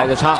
的差。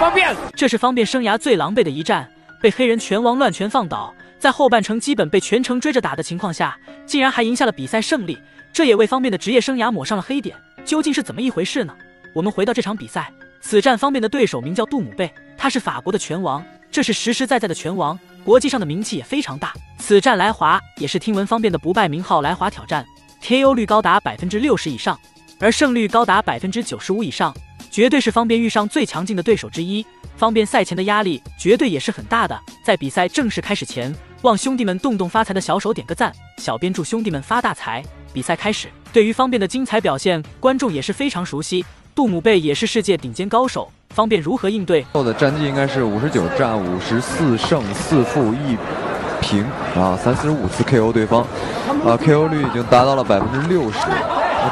方便，这是方便生涯最狼狈的一战，被黑人拳王乱拳放倒，在后半程基本被全程追着打的情况下，竟然还赢下了比赛胜利，这也为方便的职业生涯抹上了黑点。究竟是怎么一回事呢？我们回到这场比赛，此战方便的对手名叫杜姆贝，他是法国的拳王，这是实实在在的拳王，国际上的名气也非常大。此战来华也是听闻方便的不败名号来华挑战， KO 率高达60%以上，而胜率高达95%以上，绝对是方便遇上最强劲的对手之一。方便赛前的压力绝对也是很大的。在比赛正式开始前，望兄弟们动动发财的小手点个赞，小编祝兄弟们发大财。比赛开始，对于方便的精彩表现，观众也是非常熟悉。杜姆贝也是世界顶尖高手，方便如何应对？后的战绩应该是59战54胜4负1平啊，35次 KO 对方，KO 率已经达到了60%。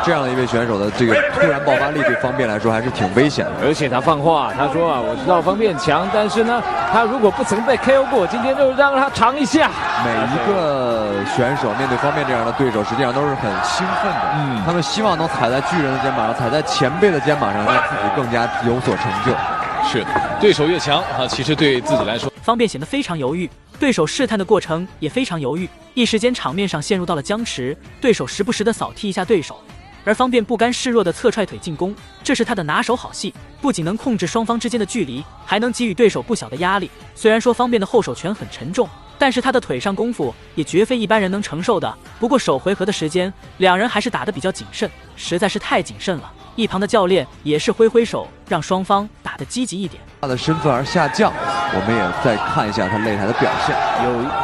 这样的一位选手的这个突然爆发力对方便来说还是挺危险的。而且他放话，他说啊，我知道方便强，但是呢，他如果不曾被 KO 过，今天就让他尝一下。每一个选手面对方便这样的对手，实际上都是很兴奋的。他们希望能踩在巨人的肩膀上，踩在前辈的肩膀上，让自己更加有所成就。是，对手越强啊，其实对自己来说，方便显得非常犹豫，对手试探的过程也非常犹豫，一时间场面上陷入到了僵持，对手时不时的扫踢一下对手。而方便不甘示弱的侧踹腿进攻，这是他的拿手好戏，不仅能控制双方之间的距离，还能给予对手不小的压力。虽然说方便的后手拳很沉重，但是他的腿上功夫也绝非一般人能承受的。不过首回合的时间，两人还是打得比较谨慎，实在是太谨慎了。一旁的教练也是挥挥手，让双方打得积极一点。他的身份而下降，我们也再看一下他擂台的表现，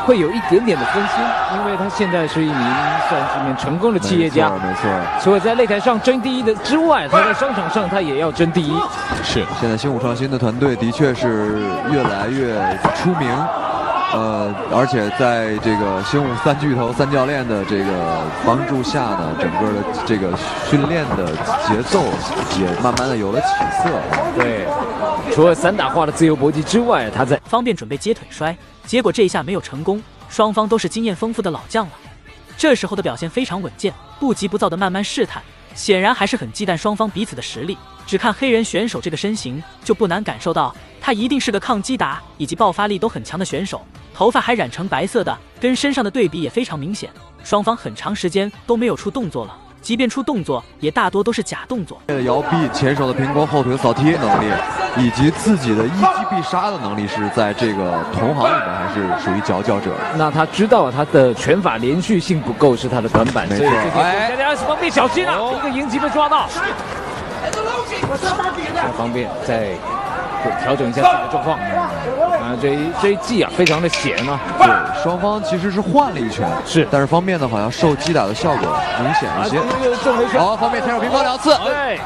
会有一点点的分心，因为他现在是一名算是一名成功的企业家，没错。除了在擂台上争第一的之外，他在商场上他也要争第一。是，现在新武创新的团队的确是越来越出名。而且在这个新武3巨头3教练的这个帮助下呢，整个的这个训练的节奏也慢慢的有了起色。对，除了散打化的自由搏击之外，他在方便准备接腿摔，结果这一下没有成功。双方都是经验丰富的老将了，这时候的表现非常稳健，不急不躁的慢慢试探，显然还是很忌惮双方彼此的实力。只看黑人选手这个身形，就不难感受到他一定是个抗击打以及爆发力都很强的选手。头发还染成白色的，跟身上的对比也非常明显。双方很长时间都没有出动作了，即便出动作，也大多都是假动作。摇臂、前手的平弓、后腿扫踢能力，以及自己的一击必杀的能力，是在这个同行里面还是属于佼佼者。那他知道他的拳法连续性不够，是他的短板。没错。方便小心啊！一个迎击被抓到。方便再调整一下自己的状况。这一记啊，非常的险啊。对，双方其实是换了一拳，是，但是方便呢，好像受击打的效果明显一些。好，方便前手平弓2次。对。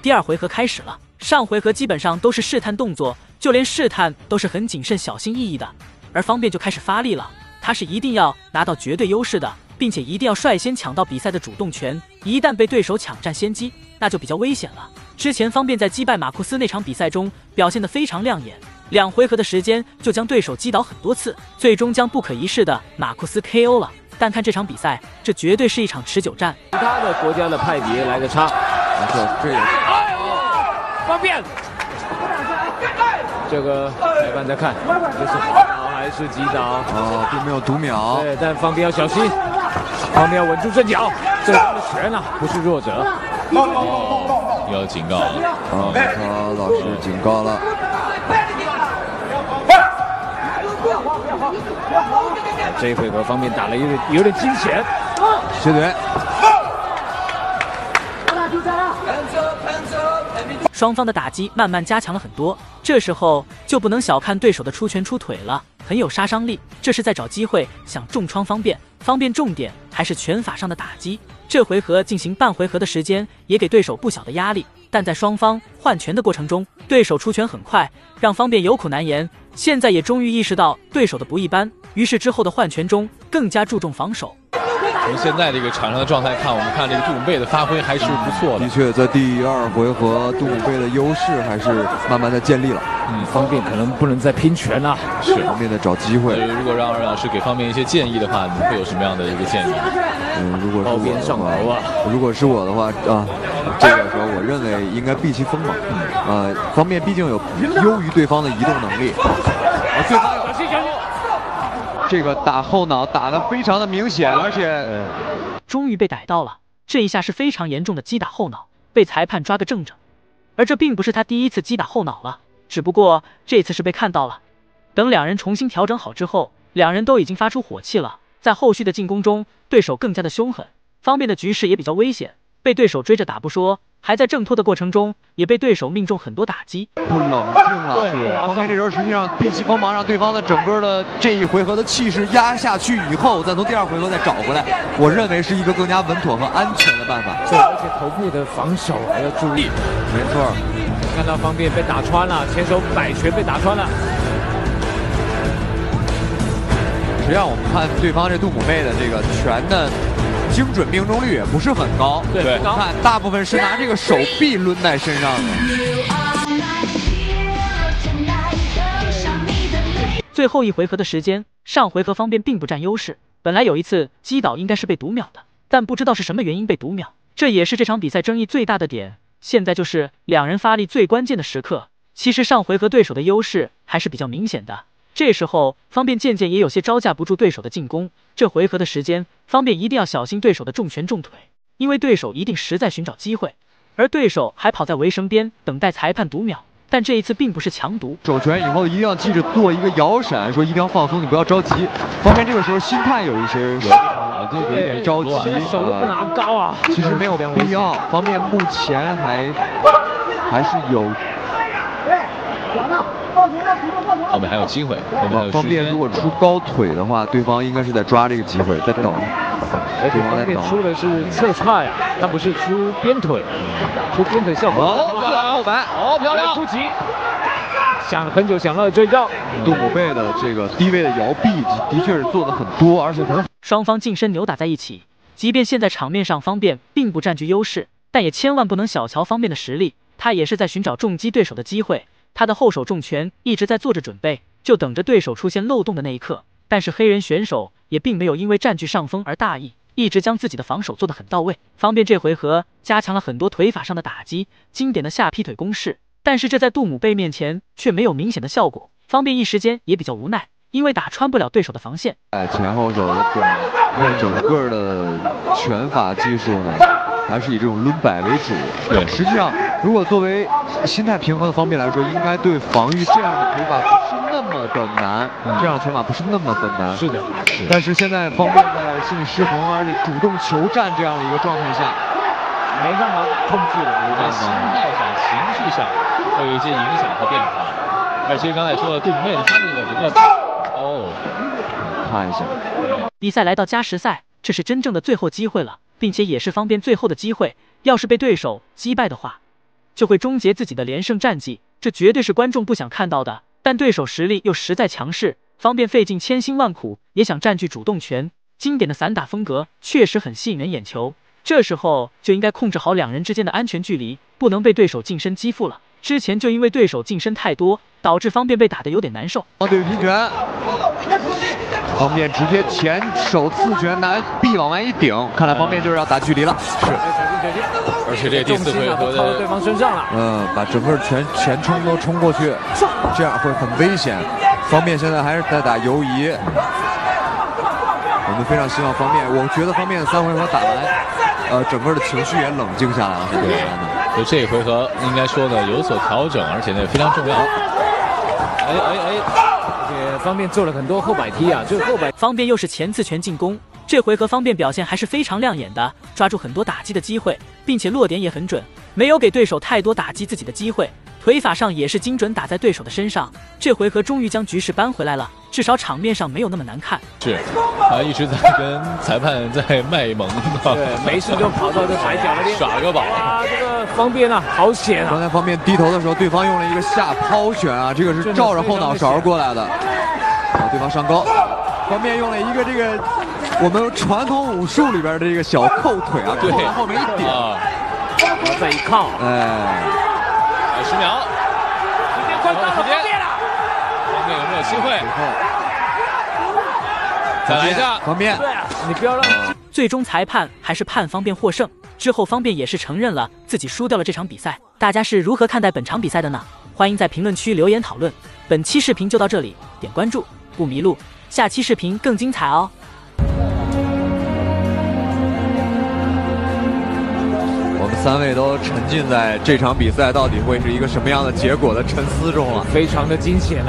第二回合开始了，上回合基本上都是试探动作，就连试探都是很谨慎小心翼翼的，而方便就开始发力了，他是一定要拿到绝对优势的，并且一定要率先抢到比赛的主动权，一旦被对手抢占先机，那就比较危险了。之前方便在击败马库斯那场比赛中表现得非常亮眼，2回合的时间就将对手击倒很多次，最终将不可一世的马库斯 KO 了。但看这场比赛，这绝对是一场持久战。其他的国家的派别来的差，没错，这也是方便。这个裁判在看，这是滑倒还是击倒？并没有读秒。对，但方便要小心，方便要稳住阵脚，这他的拳啊，不是弱者。要警告了。他老师警告了。这一回合方面打了有点惊险，斜腿。双方的打击慢慢加强了很多，这时候就不能小看对手的出拳出腿了，很有杀伤力。这是在找机会想重创方便，方便重点还是拳法上的打击。这回合进行半回合的时间，也给对手不小的压力。但在双方换拳的过程中，对手出拳很快，让方便有苦难言。现在也终于意识到对手的不一般，于是之后的换拳中更加注重防守。从现在这个场上的状态看，我们看这个杜姆贝的发挥还是不错的。的确，在第2回合，杜姆贝的优势还是慢慢的建立了。方便可能不能再拼拳了，是方便的找机会。如果让老师给方便一些建议的话，你会有什么样的一个建议？如果是包边上头啊，如果是我的话啊，这个时候我认为应该避其锋芒。方便毕竟有优于对方的移动能力。对方有这个打后脑打得非常的明显，而且终于被逮到了。这一下是非常严重的击打后脑，被裁判抓个正着。而这并不是他第一次击打后脑了，只不过这次是被看到了。等两人重新调整好之后，两人都已经发出火气了。在后续的进攻中，对手更加的凶狠，方便的局势也比较危险，被对手追着打不说，还在挣脱的过程中也被对手命中很多打击。不冷静了，是方便这时候实际上避其锋芒，让对方的整个的这一回合的气势压下去以后，再从第2回合再找回来，我认为是一个更加稳妥和安全的办法。对，而且头部的防守还要注意。没错，看到方便被打穿了，前手摆拳被打穿了。实际上我们看对方这杜姆贝的这个拳的精准命中率也不是很高，对，看大部分是拿这个手臂抡在身上的。最后一回合的时间，上回合方便并不占优势，本来有一次击倒应该是被读秒的，但不知道是什么原因被读秒，这也是这场比赛争议最大的点。现在就是两人发力最关键的时刻，其实上回合对手的优势还是比较明显的。这时候方便渐渐也有些招架不住对手的进攻，这回合的时间，方便一定要小心对手的重拳重腿，因为对手一定实在寻找机会，而对手还跑在围绳边等待裁判读秒，但这一次并不是强读。手拳以后一定要记着做一个摇闪，说一定要放松，你不要着急。方便这个时候心态有一些有一点着急，手都不拿高啊，其实没有必要。方便目前还是有。后面还有机会，后面还有时间。方便如果出高腿的话，对方应该是在抓这个机会，在等。而且方便出的是侧踹啊，他不是出边腿，出边腿效果。后摆，漂亮，出击。想了很久，想到了这一招。杜姆贝的这个低位的摇臂的确是做的很多，而且很。双方近身扭打在一起，即便现在场面上方便并不占据优势，但也千万不能小瞧方便的实力，他也是在寻找重击对手的机会。他的后手重拳一直在做着准备，就等着对手出现漏洞的那一刻。但是黑人选手也并没有因为占据上风而大意，一直将自己的防守做得很到位。方便这回合加强了很多腿法上的打击，经典的下劈腿攻势，但是这在杜姆贝面前却没有明显的效果。方便一时间也比较无奈，因为打穿不了对手的防线。前后手的整个的拳法技术呢，还是以这种抡摆为主。对，实际上如果作为心态平衡的方面来说，应该对防御这样的腿法不是那么的难，这样的拳法不是那么的难。是的，但是现在方便在心理失衡，而且主动求战这样的一个状态下，没办法控制的，在心态上、情绪上会有一些影响和变化。而且刚才说的杜姆贝他那个整个看一下，比赛来到加时赛，这是真正的最后机会了，并且也是方便最后的机会。要是被对手击败的话，就会终结自己的连胜战绩，这绝对是观众不想看到的。但对手实力又实在强势，方便费尽千辛万苦也想占据主动权。经典的散打风格确实很吸引人眼球，这时候就应该控制好两人之间的安全距离，不能被对手近身击负了。之前就因为对手近身太多，导致方便被打得有点难受。对拼拳，方便直接前手刺拳拿臂往外一顶，看来方便就是要打距离了。是，而且这第4回合靠到对方身上了。把整个前冲都冲过去，这样会很危险。方便现在还是在打游移，我们非常希望方便，我觉得方便3回合打完，整个的情绪也冷静下来了。对，所以这一回合应该说呢有所调整，而且呢非常重要。而且方便做了很多后摆踢啊，就是后摆。方便又是前刺拳进攻，这回合方便表现还是非常亮眼的，抓住很多打击的机会，并且落点也很准，没有给对手太多打击自己的机会。腿法上也是精准打在对手的身上，这回合终于将局势扳回来了，至少场面上没有那么难看。是，一直在跟裁判在卖萌，对，没事就跑到这摆脚那边耍个宝啊，这个方便啊，好险啊！刚才方便低头的时候，对方用了一个下抛拳啊，这个是照着后脑勺过来的，对方上高，方便用了一个这个我们传统武术里边的这个小扣腿啊，对，往后面一点，再一靠，哎，10秒，时间快到了，方便有没有机会？再来一下，方便，对啊，你不要让。最终裁判还是判方便获胜。之后方便也是承认了自己输掉了这场比赛。大家是如何看待本场比赛的呢？欢迎在评论区留言讨论。本期视频就到这里，点关注不迷路，下期视频更精彩哦。我们3位都沉浸在这场比赛到底会是一个什么样的结果的沉思中了。非常的惊险啊！